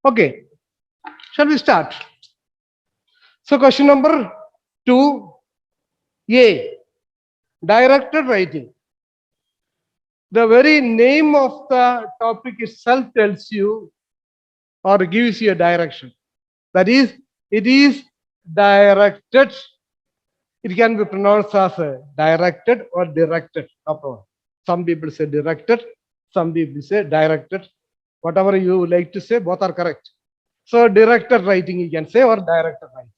Okay, shall we start? So, question number 2A, directed writing. The very name of the topic itself tells you or gives you a direction. That is, it is directed. It can be pronounced as directed or directed. No problem. Some people say directed, some people say directed. Whatever you like to say, both are correct. So, directed writing you can say or directed writing.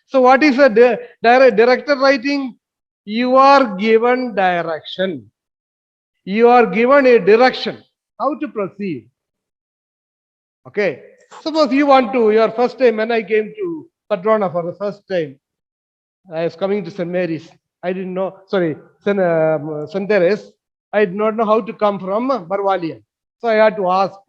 So, what is a directed writing? You are given direction. You are given a direction how to proceed. Okay. Suppose you want to, your first time when I came to Padrona for the first time, I was coming to St. Mary's. I didn't know, sorry, St. Teres. I did not know how to come from Barwalia. So I had to ask.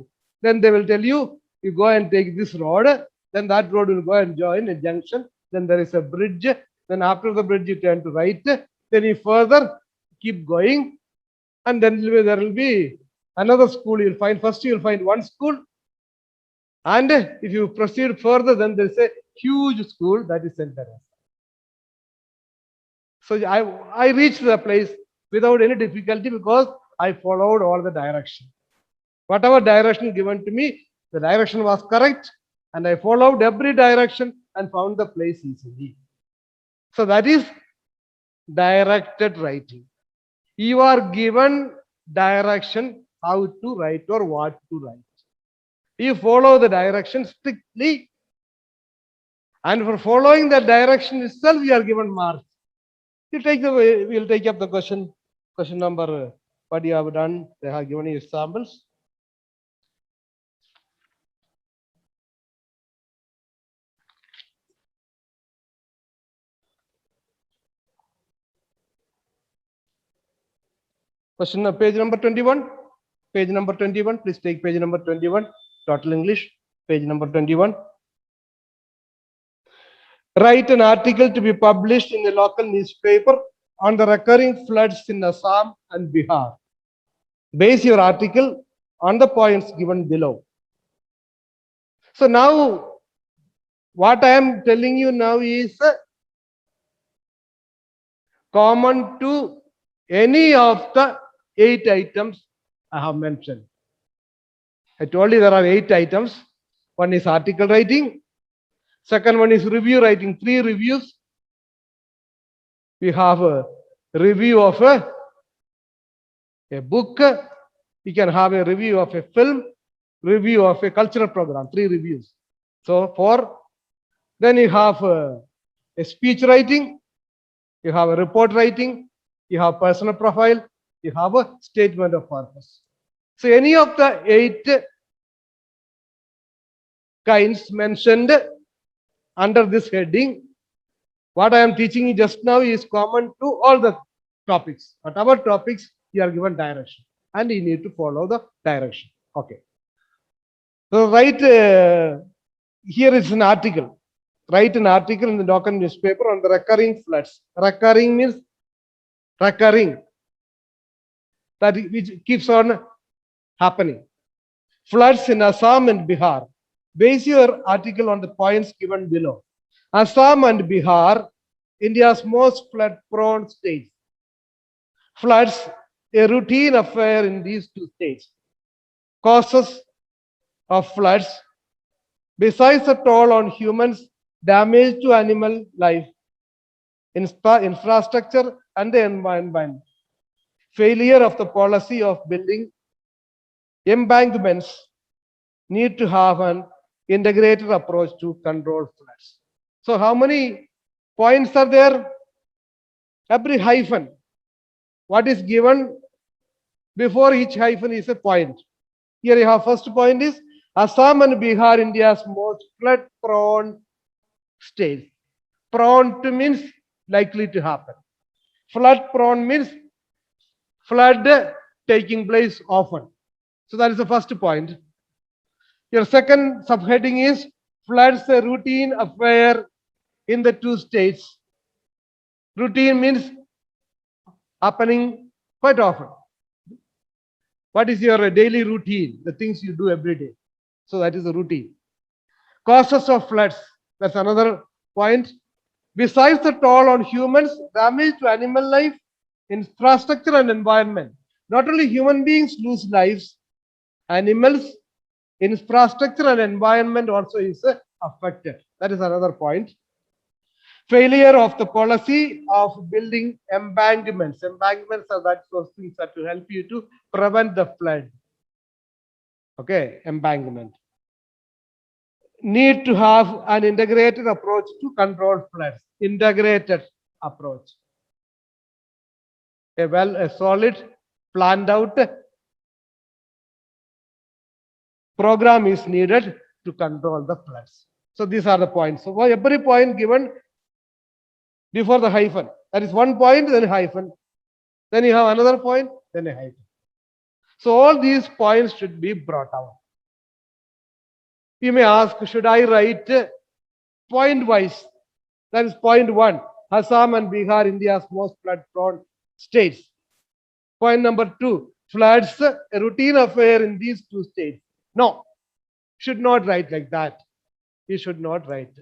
Then they will tell you, you go and take this road. Then that road will go and join a junction. Then there is a bridge. Then after the bridge, you turn to right. Then you further keep going. And then there will be another school you'll find. First, you'll find one school. And if you proceed further, then there's a huge school that is St. Teres. So I reached the place without any difficulty because I followed all the direction. Whatever direction given to me, the direction was correct, and I followed every direction and found the place easily. So that is directed writing. You are given direction how to write or what to write. You follow the direction strictly, and for following the direction itself, you are given marks. We'll take up the question number, what you have done. They have given you examples. Page number 21. Page number 21. Please take page number 21. Total English. Page number 21. Write an article to be published in a local newspaper on the recurring floods in Assam and Bihar. Base your article on the points given below. So now, what I am telling you now is common to any of the 8 items I have mentioned. I told you there are 8 items. One is article writing. Second one is review writing, 3 reviews. We have a review of a book. You can have a review of a film, review of a cultural program, 3 reviews. So 4. Then you have a speech writing, you have a report writing, you have personal profile, you have a statement of purpose. So any of the 8 kinds mentioned under this heading, what I am teaching you just now is common to all the topics. Whatever topics, you are given direction and you need to follow the direction. Okay. So write, here is an article. Write an article in the local newspaper on the recurring floods. Recurring means recurring, that which keeps on happening. Floods in Assam and Bihar. Base your article on the points given below. Assam and Bihar, India's most flood-prone states. Floods, a routine affair in these 2 states. Causes of floods, besides the toll on humans, damage to animal life, infrastructure and the environment, failure of the policy of building embankments, need to have an integrated approach to control floods. So how many points are there? Every hyphen, what is given before each hyphen is a point. Here you have first point is Assam and Bihar, India's most flood-prone states. Prone to means likely to happen. Flood-prone means flood taking place often. So that is the first point. Your second subheading is floods, a routine affair in the 2 states. Routine means happening quite often. What is your daily routine? The things you do every day. So that is a routine. Causes of floods. That's another point. Besides the toll on humans, damage to animal life, infrastructure, and environment. Not only human beings lose lives, animals, infrastructure, and environment also is affected. That is another point. Failure of the policy of building embankments. Embankments are that those things that will help you to prevent the flood. Okay, embankment. Need to have an integrated approach to control floods. Integrated approach. A solid, planned out program is needed to control the floods. So these are the points. So for every point given before the hyphen, that is one point, then a hyphen. Then you have another point, then a hyphen. So all these points should be brought out. You may ask, should I write point wise? That is point one. Assam and Bihar, India's most flood-prone states. Point number two, floods, a routine affair in these two states. No, should not write like that. You should not write.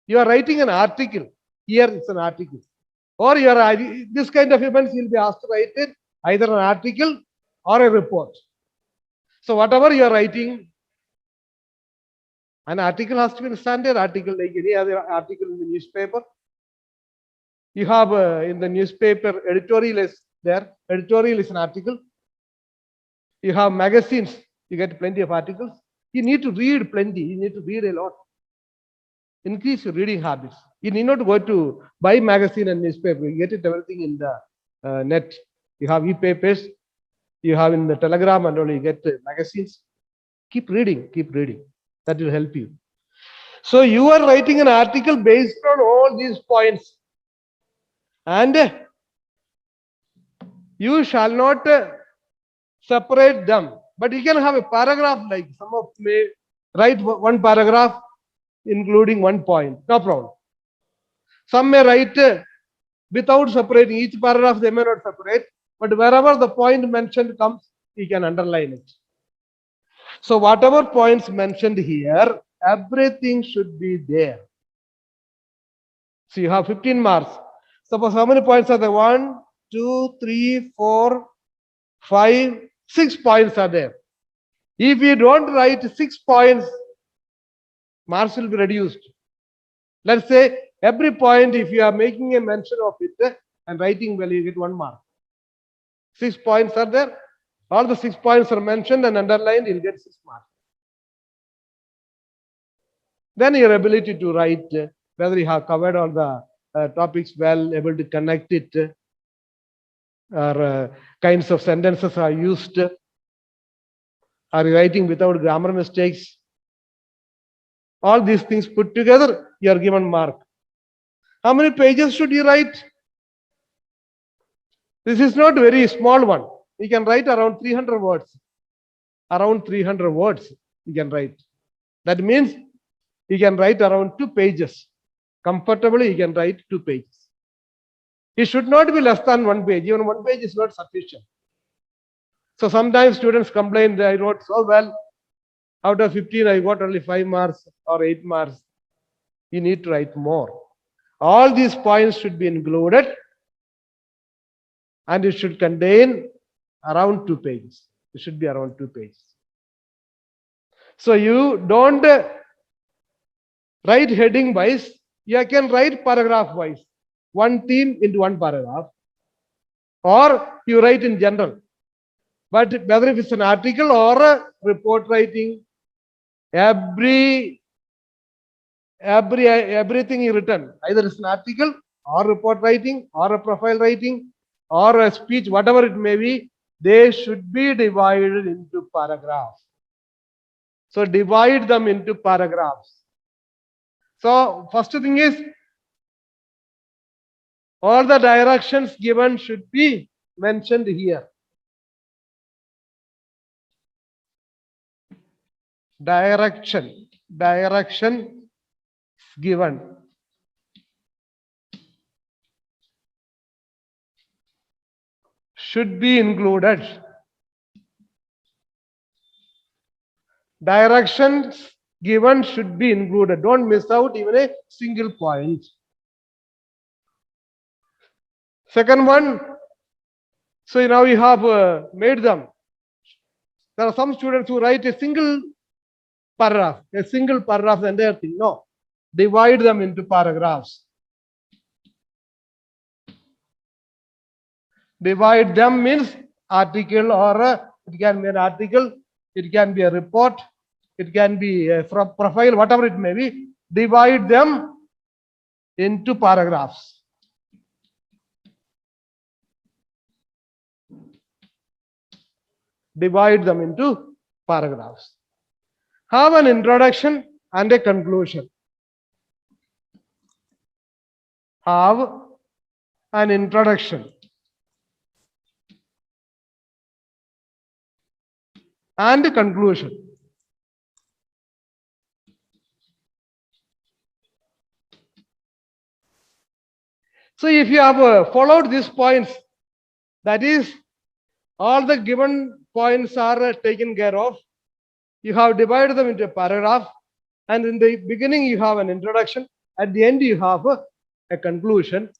You are writing an article. Here it's an article. Or you are this kind of events you'll be asked to write it, either an article or a report. So whatever you are writing, an article has to be a standard article like any other article in the newspaper. You have in the newspaper editorial is there. Editorial is an article. You have magazines. You get plenty of articles. You need to read plenty. You need to read a lot. Increase your reading habits. You need not go to buy magazine and newspaper. You get it everything in the net. You have e-papers. You have in the Telegram and all. You get magazines. Keep reading. Keep reading. That will help you. So you are writing an article based on all these points. And you shall not separate them. But you can have a paragraph like some of may write one paragraph including one point. No problem. Some may write without separating each paragraph, they may not separate. But wherever the point mentioned comes, you can underline it. So whatever points mentioned here, everything should be there. So you have 15 marks. Suppose how many points are there? 1, 2, 3, 4, 5, 6 points are there. If you don't write 6 points, marks will be reduced. Let's say every point, if you are making a mention of it and writing well, you get 1 mark. 6 points are there. All the 6 points are mentioned and underlined, you'll get 6 marks. Then your ability to write, whether you have covered all the topics well, able to connect it, or kinds of sentences are used, are you writing without grammar mistakes? All these things put together, you are given mark. How many pages should you write? This is not very small one. You can write around 300 words. Around 300 words you can write. That means you can write around 2 pages. Comfortably, you can write 2 pages. It should not be less than 1 page. Even 1 page is not sufficient. So sometimes students complain that I wrote so well. Out of 15, I got only 5 marks or 8 marks. You need to write more. All these points should be included and it should contain around 2 pages. It should be around 2 pages. So you don't write heading wise. You can write paragraph wise. One theme into one paragraph. Or you write in general. But whether if it's an article or a report writing, everything you written, either it's an article or report writing or a profile writing or a speech, whatever it may be, they should be divided into paragraphs. So divide them into paragraphs. So first thing is, all the directions given should be mentioned here. Direction given. Should be included. Directions given should be included. Don't miss out even a single point. Second one, so now you have made them. There are some students who write a single paragraph, the entire thing. No, divide them into paragraphs. Divide them means article, or it can be an article, it can be a report, it can be a profile, whatever it may be. Divide them into paragraphs. Divide them into paragraphs. Have an introduction and a conclusion. Have an introduction and a conclusion. So if you have followed these points, that is, all the given points are taken care of. You have divided them into a paragraph, and in the beginning you have an introduction, at the end you have a conclusion.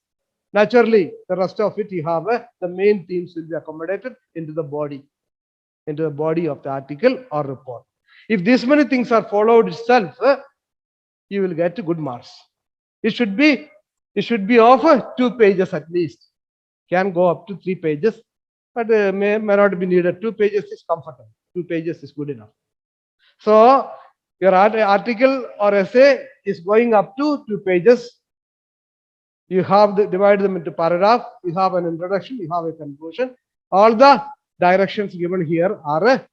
Naturally, the rest of it you have the main themes will be accommodated into the body of the article or report. If these many things are followed itself, you will get good marks. It should be of 2 pages at least. Can go up to 3 pages, but may not be needed. 2 pages is comfortable. 2 pages is good enough. So your article or essay is going up to 2 pages. You have divide them into paragraph. You have an introduction. You have a conclusion. All the directions given here are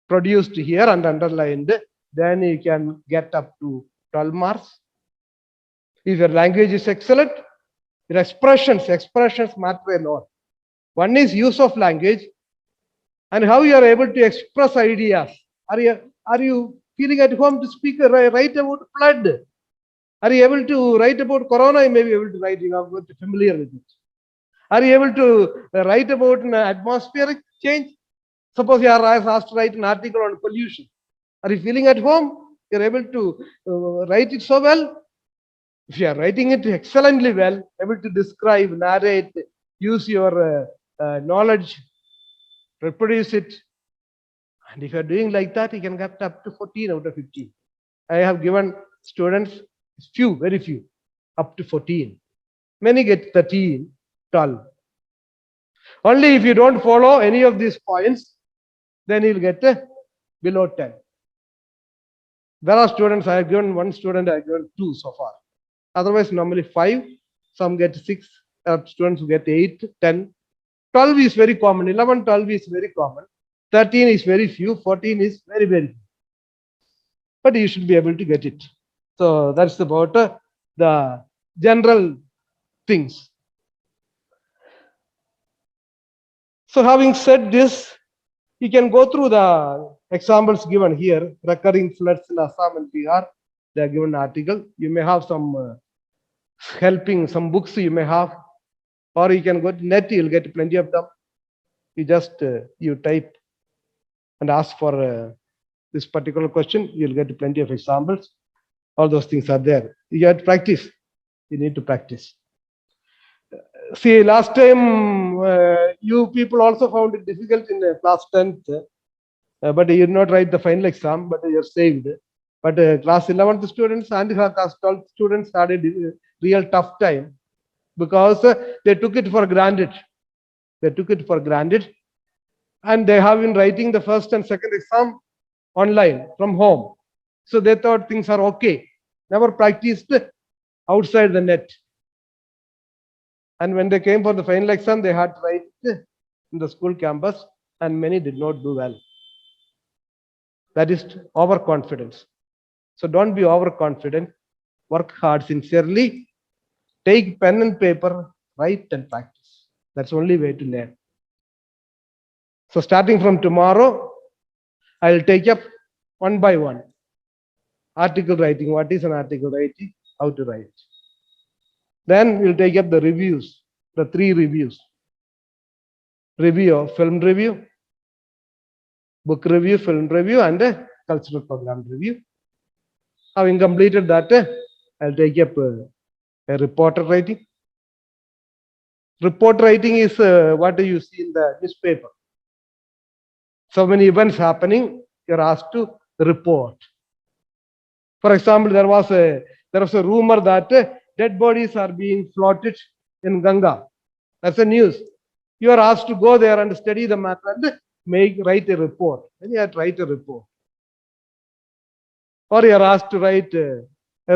produced here and underlined. Then you can get up to 12 marks. If your language is excellent, your expressions matter a lot. One is use of language and how you are able to express ideas. Are you feeling at home to speak, write about flood? Are you able to write about corona? You may be able to write, you are familiar with it. Are you able to write about an atmospheric change? Suppose you are asked to write an article on pollution. Are you feeling at home? You are able to write it so well? If you are writing it excellently well, able to describe, narrate, use your knowledge, reproduce it, and if you are doing like that, you can get up to 14 out of 15. I have given students very few, up to 14. Many get 13, 12. Only if you don't follow any of these points, then you'll get below 10. There are students, I have given one student, I have given 2 so far. Otherwise, normally 5, some get 6, students who get 8, 10. 12 is very common, 11, 12 is very common. 13 is very few, 14 is very, very few. But you should be able to get it. So that's about the general things. So having said this, you can go through the examples given here. Recurring floods in Assam and Bihar, they are given article. You may have some helping, some books you may have, or you can go to net, you'll get plenty of them. You just you type and ask for this particular question, you'll get plenty of examples. All those things are there. You have to practice. You need to practice. See, last time you people also found it difficult in class 10th, but you did not write the final exam, but you're saved. But class 11th students and class 12th students had a real tough time because they took it for granted. They took it for granted, and they have been writing the first and second exam online from home. So they thought things are okay. Never practiced outside the net. And when they came for the final exam, they had to write in the school campus, and many did not do well. That is overconfidence. So don't be overconfident. Work hard, sincerely. Take pen and paper, write and practice. That's the only way to learn. So starting from tomorrow, I'll take up one by one. Article writing. What is an article writing? How to write. Then we'll take up the reviews, the 3 reviews. Review of film review, book review, film review, and cultural program review. Having completed that, I'll take up a report writing. Report writing is what you see in the newspaper. So many events happening, you're asked to report. For example, there was a rumor that dead bodies are being floated in Ganga. That's the news. You are asked to go there and study the matter and write a report. Then you have to write a report. Or you are asked to write a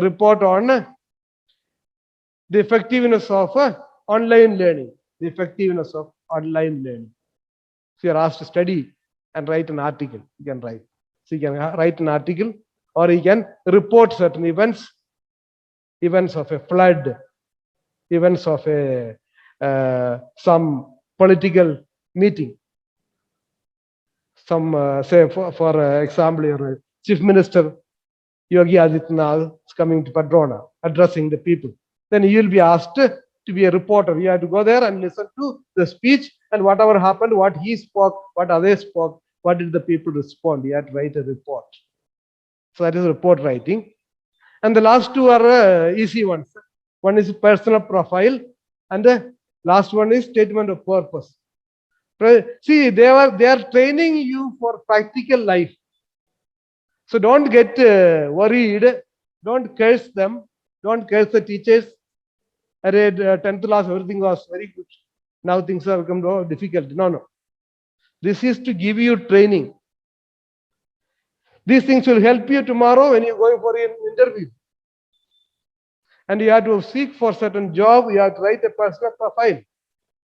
report on the effectiveness of online learning. The effectiveness of online learning. So you are asked to study and write an article. You can write. So you can write an article, or you can report certain events of a flood, events of a some political meeting. Some say for example, your chief minister Yogi Adityanath is coming to Padrona, addressing the people. Then you will be asked to be a reporter. You have to go there and listen to the speech and whatever happened, what he spoke, what others spoke, what did the people respond. You have to write a report. So that is report writing. And the last two are easy ones. One is personal profile, and the last one is statement of purpose. See, they are training you for practical life. So don't get worried. Don't curse them. Don't curse the teachers. I read 10th class, everything was very good. Now things have become difficult. No. This is to give you training. These things will help you tomorrow when you go for an interview. And you have to seek for certain job. You have to write a personal profile.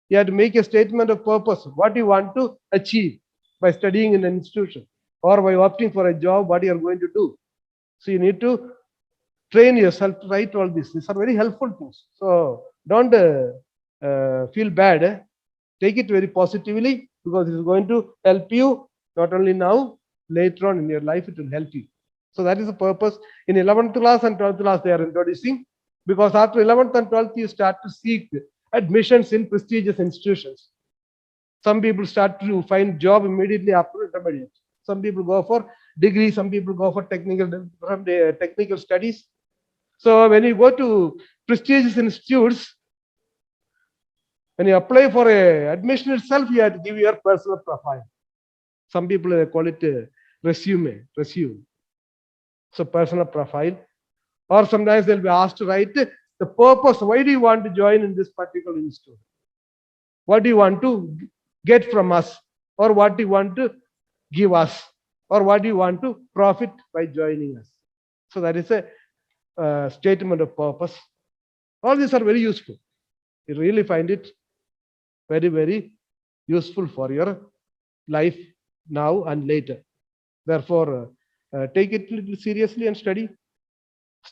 You have to make a statement of purpose. What you want to achieve by studying in an institution or by opting for a job, what you are going to do. So you need to train yourself to write all this. These are very helpful things. So don't feel bad. Take it very positively because it is going to help you not only now, later on in your life, it will help you. So that is the purpose. In 11th class and 12th class, they are introducing, because after 11th and 12th, you start to seek admissions in prestigious institutions. Some people start to find job immediately after intermediate. Some people go for degree, some people go for technical studies. So when you go to prestigious institutes, when you apply for a admission itself, you have to give your personal profile. Some people call it resume. So personal profile. Or sometimes they'll be asked to write the purpose. Why do you want to join in this particular institute? What do you want to get from us? Or what do you want to give us? Or what do you want to profit by joining us? So that is a statement of purpose. All these are very useful. You really find it very, very useful for your life now and later. Therefore, take it a little seriously and study.